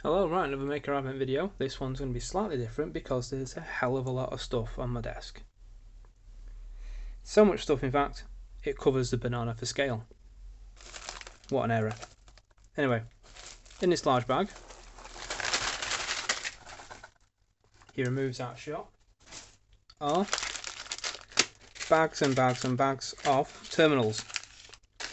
Hello, right, another Maker Advent video. This one's going to be slightly different because there's a hell of a lot of stuff on my desk. So much stuff, in fact, it covers the banana for scale. What an error. Anyway, in this large bag, he removes out shot are bags and bags and bags of terminals.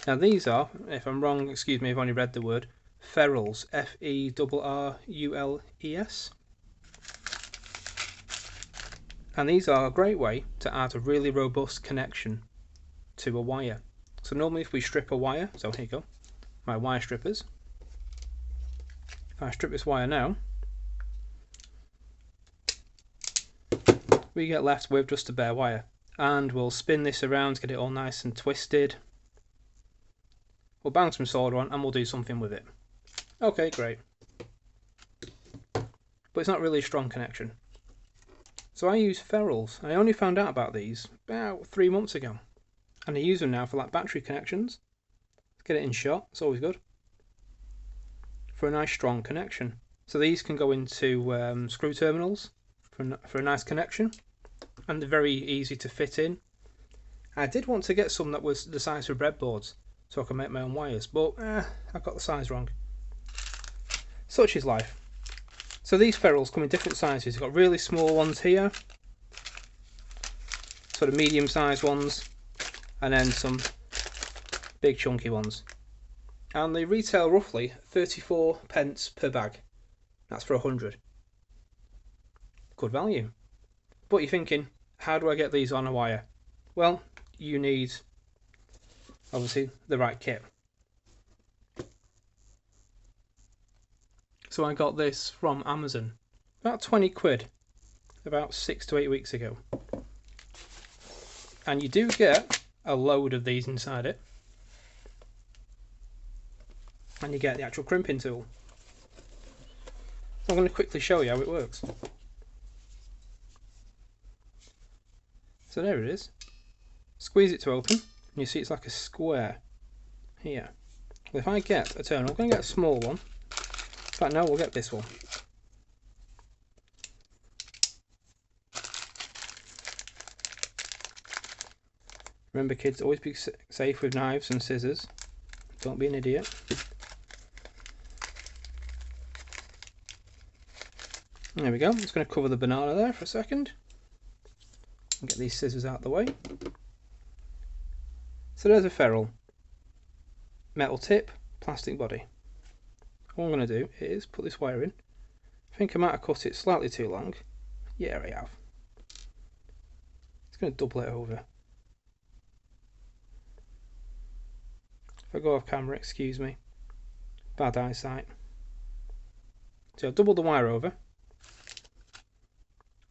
Now these are, if I'm wrong, excuse me, I've only read the word, Ferrules, Ferrules. And these are a great way to add a really robust connection to a wire. So normally if we strip a wire, so here you go, my wire strippers. If I strip this wire now, we get left with just a bare wire. And we'll spin this around, get it all nice and twisted. We'll bang some solder on and we'll do something with it. Okay, great. But it's not really a strong connection. So I use Ferrules. I only found out about these about 3 months ago. And I use them now for like battery connections. Let's get it in shot, it's always good. For a nice strong connection. So these can go into screw terminals for a nice connection. And they're very easy to fit in. I did want to get some that was the size for breadboards, so I can make my own wires, but I got the size wrong. Such is life. So these ferrules come in different sizes. You've got really small ones here, sort of medium sized ones, and then some big chunky ones. And they retail roughly 34p per bag. That's for 100. Good value. But you're thinking, how do I get these on a wire? Well, you need, obviously, the right kit. So I got this from Amazon, about 20 quid, about 6 to 8 weeks ago. And you do get a load of these inside it. And you get the actual crimping tool. I'm going to quickly show you how it works. So there it is. Squeeze it to open, and you see it's like a square here. Well, if I get a terminal, I'm going to get a small one. In fact, no, we'll get this one. Remember, kids, always be safe with knives and scissors. Don't be an idiot. There we go. I'm just going to cover the banana there for a second. And get these scissors out of the way. So there's a ferrule. Metal tip, plastic body. What I'm going to do is put this wire in. I think I might have cut it slightly too long. Yeah, I have. It's going to double it over. If I go off camera, excuse me. Bad eyesight. So I've doubled the wire over.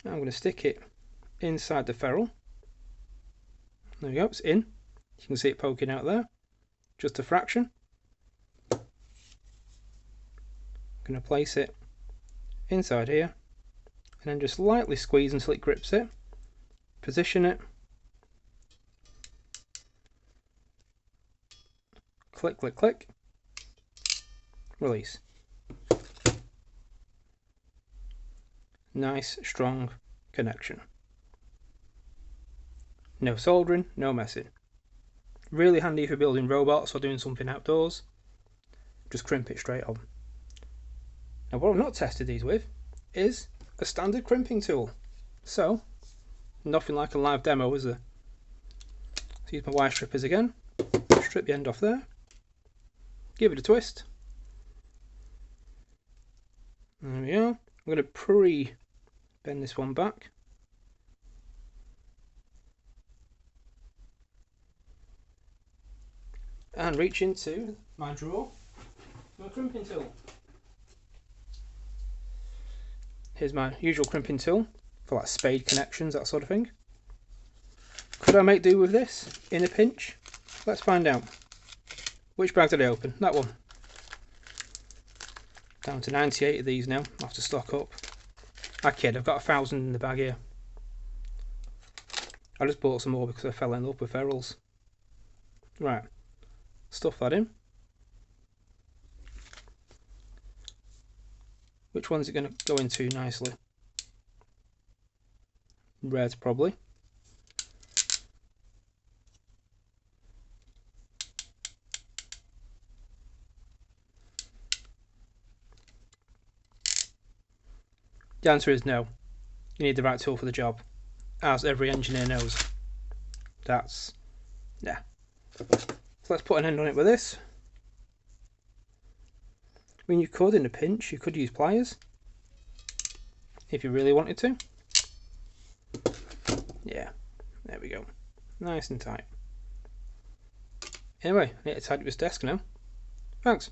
Now I'm going to stick it inside the ferrule. There we go, it's in. You can see it poking out there. Just a fraction. I'm going to place it inside here and then just lightly squeeze until it grips it. Position it. Click, click, click. Release. Nice, strong connection. No soldering, no messing. Really handy for building robots or doing something outdoors. Just crimp it straight on. Now what I've not tested these with is a standard crimping tool. So, nothing like a live demo, is there? So use my wire strippers again. Strip the end off there. Give it a twist. There we are. I'm going to pre-bend this one back. And reach into my drawer for my crimping tool. Here's my usual crimping tool for like spade connections, that sort of thing. Could I make do with this in a pinch? Let's find out. Which bag did I open? That one. Down to 98 of these now. I'll have to stock up. I kid, I've got 1,000 in the bag here. I just bought some more because I fell in love with ferrules. Right. Stuff that in. Which one's it going to go into nicely? Red, probably. The answer is no. You need the right tool for the job, as every engineer knows. That's... yeah. So let's put an end on it with this. I mean, you could, in a pinch, you could use pliers, if you really wanted to. Yeah, there we go. Nice and tight. Anyway, I need to tidy up this desk now. Thanks.